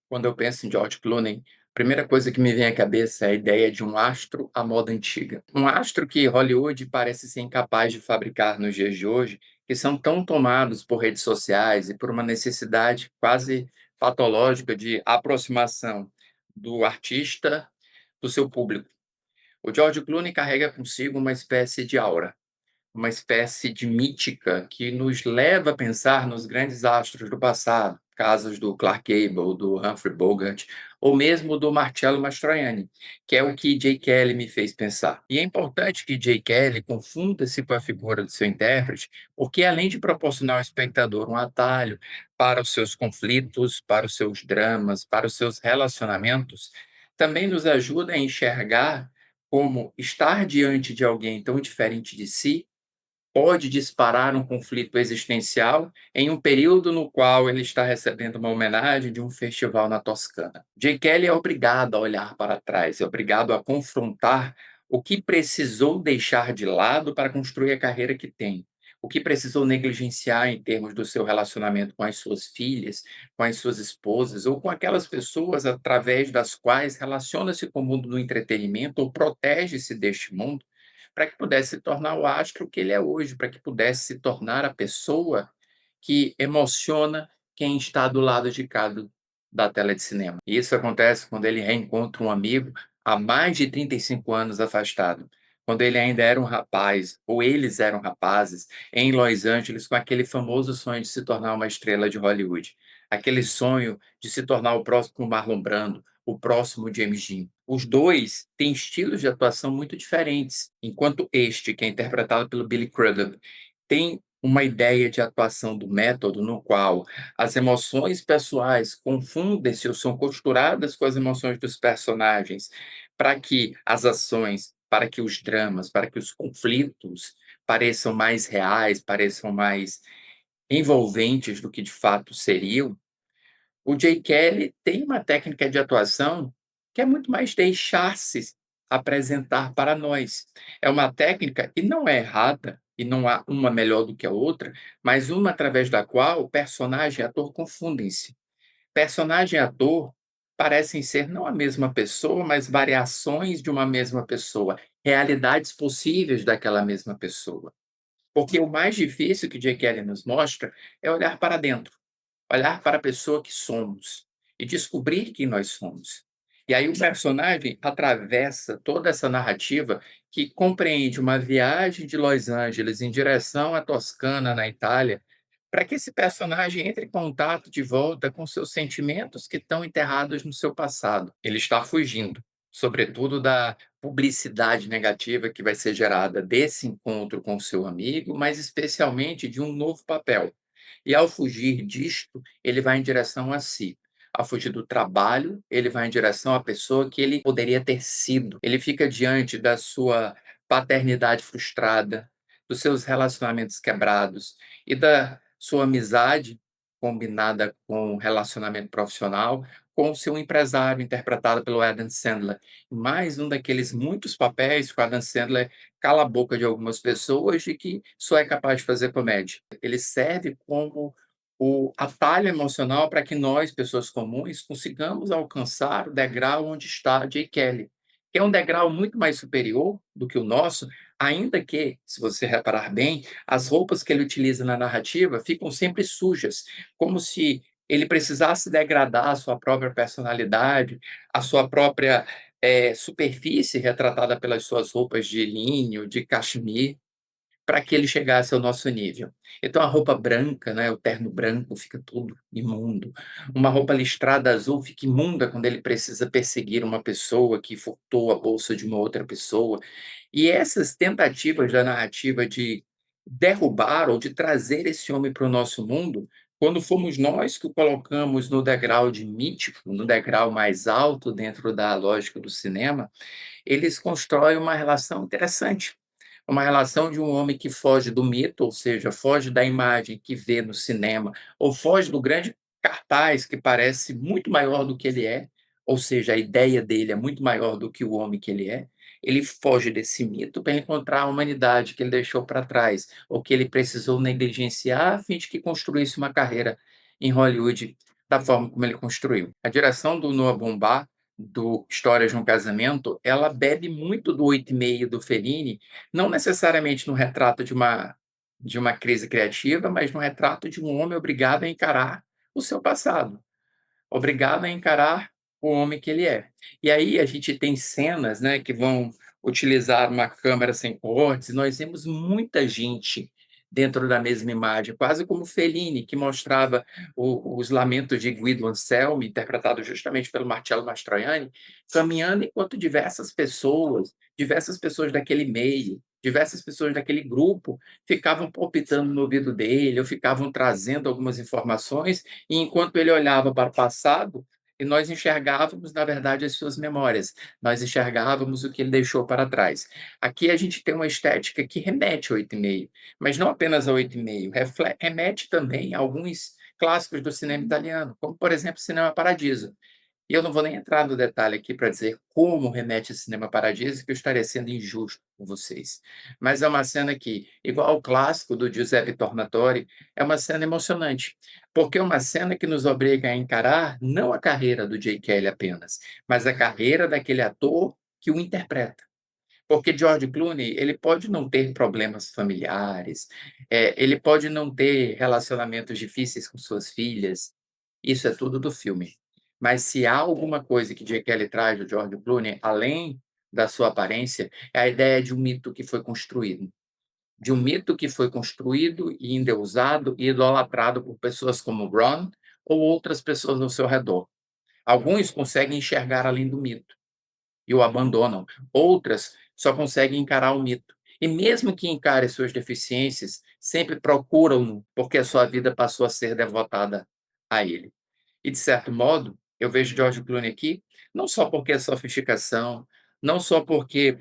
Quando eu penso em George Clooney, a primeira coisa que me vem à cabeça é a ideia de um astro à moda antiga. Um astro que Hollywood parece ser incapaz de fabricar nos dias de hoje, que são tão tomados por redes sociais e por uma necessidade quase patológica de aproximação do artista do seu público. O George Clooney carrega consigo uma espécie de aura, uma espécie de mítica que nos leva a pensar nos grandes astros do passado, casos do Clark Gable, do Humphrey Bogart, ou mesmo do Marcello Mastroianni, que é o que Jay Kelly me fez pensar. E é importante que Jay Kelly confunda-se com a figura do seu intérprete, porque além de proporcionar ao espectador um atalho para os seus conflitos, para os seus dramas, para os seus relacionamentos, também nos ajuda a enxergar como estar diante de alguém tão diferente de si pode disparar um conflito existencial em um período no qual ele está recebendo uma homenagem de um festival na Toscana. Jay Kelly é obrigado a olhar para trás, é obrigado a confrontar o que precisou deixar de lado para construir a carreira que tem, o que precisou negligenciar em termos do seu relacionamento com as suas filhas, com as suas esposas ou com aquelas pessoas através das quais relaciona-se com o mundo do entretenimento ou protege-se deste mundo para que pudesse se tornar o astro que ele é hoje, para que pudesse se tornar a pessoa que emociona quem está do lado de cá da tela de cinema. E isso acontece quando ele reencontra um amigo há mais de 35 anos afastado, quando ele ainda era um rapaz, ou eles eram rapazes, em Los Angeles, com aquele famoso sonho de se tornar uma estrela de Hollywood, aquele sonho de se tornar o próximo Marlon Brando, o próximo James Dean. Os dois têm estilos de atuação muito diferentes, enquanto este, que é interpretado pelo Billy Crudup, tem uma ideia de atuação do método no qual as emoções pessoais confundem-se ou são costuradas com as emoções dos personagens, para que as ações, para que os dramas, para que os conflitos pareçam mais reais, pareçam mais envolventes do que de fato seriam. O Jay Kelly tem uma técnica de atuação que é muito mais deixar-se apresentar para nós. É uma técnica e não é errada, e não há uma melhor do que a outra, mas uma através da qual personagem e ator confundem-se. Personagem e ator parecem ser não a mesma pessoa, mas variações de uma mesma pessoa, realidades possíveis daquela mesma pessoa. Porque o mais difícil que Jay Kelly nos mostra é olhar para dentro. Olhar para a pessoa que somos e descobrir quem nós somos. E aí o personagem atravessa toda essa narrativa que compreende uma viagem de Los Angeles em direção à Toscana, na Itália, para que esse personagem entre em contato de volta com seus sentimentos que estão enterrados no seu passado. Ele está fugindo, sobretudo da publicidade negativa que vai ser gerada desse encontro com o seu amigo, mas especialmente de um novo papel. E ao fugir disto, ele vai em direção a si. Ao fugir do trabalho, ele vai em direção à pessoa que ele poderia ter sido. Ele fica diante da sua paternidade frustrada, dos seus relacionamentos quebrados e da sua amizade combinada com o relacionamento profissional com o seu empresário, interpretado pelo Adam Sandler. Mais um daqueles muitos papéis que o Adam Sandler cala a boca de algumas pessoas e que só é capaz de fazer comédia. Ele serve como o atalho emocional para que nós, pessoas comuns, consigamos alcançar o degrau onde está Jay Kelly, que é um degrau muito mais superior do que o nosso, ainda que, se você reparar bem, as roupas que ele utiliza na narrativa ficam sempre sujas, como se ele precisasse degradar a sua própria personalidade, a sua própria superfície retratada pelas suas roupas de linho, de cachemir, para que ele chegasse ao nosso nível. Então a roupa branca, né, o terno branco fica todo imundo. Uma roupa listrada azul fica imunda quando ele precisa perseguir uma pessoa que furtou a bolsa de uma outra pessoa. E essas tentativas da narrativa de derrubar ou de trazer esse homem para o nosso mundo, quando fomos nós que o colocamos no degrau de mítico, no degrau mais alto dentro da lógica do cinema, eles constroem uma relação interessante. Uma relação de um homem que foge do mito, ou seja, foge da imagem que vê no cinema, ou foge do grande cartaz que parece muito maior do que ele é, ou seja, a ideia dele é muito maior do que o homem que ele é. Ele foge desse mito para encontrar a humanidade que ele deixou para trás, ou que ele precisou negligenciar a fim de que construísse uma carreira em Hollywood da forma como ele construiu. A direção do Noah Baumbach, do História de um Casamento, ela bebe muito do 8,5 do Fellini, não necessariamente no retrato de uma crise criativa, mas no retrato de um homem obrigado a encarar o seu passado, obrigado a encarar o homem que ele é. E aí a gente tem cenas, né, que vão utilizar uma câmera sem cortes, e nós vemos muita gente dentro da mesma imagem, quase como Fellini, que mostrava os lamentos de Guido Anselmi, interpretado justamente pelo Marcello Mastroianni, caminhando enquanto diversas pessoas daquele meio, diversas pessoas daquele grupo ficavam palpitando no ouvido dele, ou ficavam trazendo algumas informações, e enquanto ele olhava para o passado, e nós enxergávamos, na verdade, as suas memórias, nós enxergávamos o que ele deixou para trás. Aqui a gente tem uma estética que remete ao 8,5, mas não apenas ao 8,5, remete também a alguns clássicos do cinema italiano, como, por exemplo, Cinema Paradiso. E eu não vou nem entrar no detalhe aqui para dizer como remete a Cinema Paradiso, que eu estaria sendo injusto com vocês. Mas é uma cena que, igual ao clássico do Giuseppe Tornatore, é uma cena emocionante, porque é uma cena que nos obriga a encarar não a carreira do J. Kelly apenas, mas a carreira daquele ator que o interpreta. Porque George Clooney, ele pode não ter problemas familiares, ele pode não ter relacionamentos difíceis com suas filhas, isso é tudo do filme. Mas se há alguma coisa que J. Kelly traz do George Clooney, além da sua aparência, é a ideia de um mito que foi construído. De um mito que foi construído e endeusado e idolatrado por pessoas como Ron ou outras pessoas ao seu redor. Alguns conseguem enxergar além do mito e o abandonam. Outras só conseguem encarar o mito. E mesmo que encare suas deficiências, sempre procuram-no, porque a sua vida passou a ser devotada a ele. E, de certo modo, eu vejo George Clooney aqui, não só porque é sofisticação, não só porque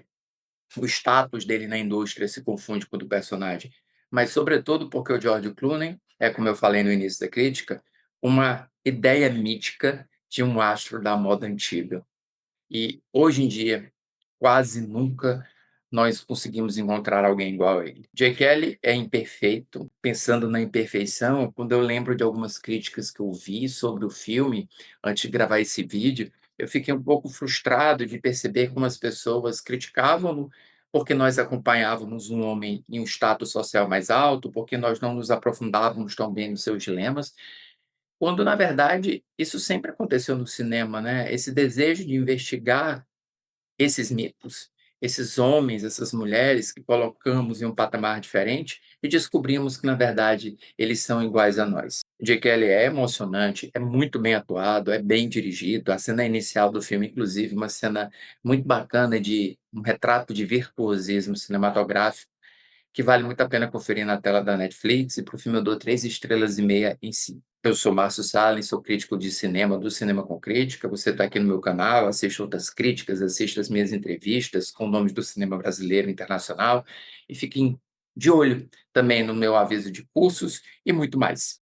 o status dele na indústria se confunde com o do personagem, mas sobretudo porque o George Clooney é, como eu falei no início da crítica, uma ideia mítica de um astro da moda antiga. E, hoje em dia, quase nunca nós conseguimos encontrar alguém igual a ele. J. Kelly é imperfeito. Pensando na imperfeição, quando eu lembro de algumas críticas que eu vi sobre o filme, antes de gravar esse vídeo, eu fiquei um pouco frustrado de perceber como as pessoas criticavam-no, porque nós acompanhávamos um homem em um status social mais alto, porque nós não nos aprofundávamos tão bem nos seus dilemas, quando, na verdade, isso sempre aconteceu no cinema, né, esse desejo de investigar esses mitos, esses homens, essas mulheres que colocamos em um patamar diferente e descobrimos que, na verdade, eles são iguais a nós. J. Kelly é emocionante, é muito bem atuado, é bem dirigido. A cena inicial do filme, inclusive, uma cena muito bacana de um retrato de virtuosismo cinematográfico que vale muito a pena conferir na tela da Netflix, e para o filme eu dou 3,5 estrelas em 5. Eu sou Márcio Salles, sou crítico de cinema do Cinema com Crítica. Você está aqui no meu canal, assista outras críticas, assista as minhas entrevistas com nomes do cinema brasileiro e internacional, e fiquem de olho também no meu aviso de cursos e muito mais.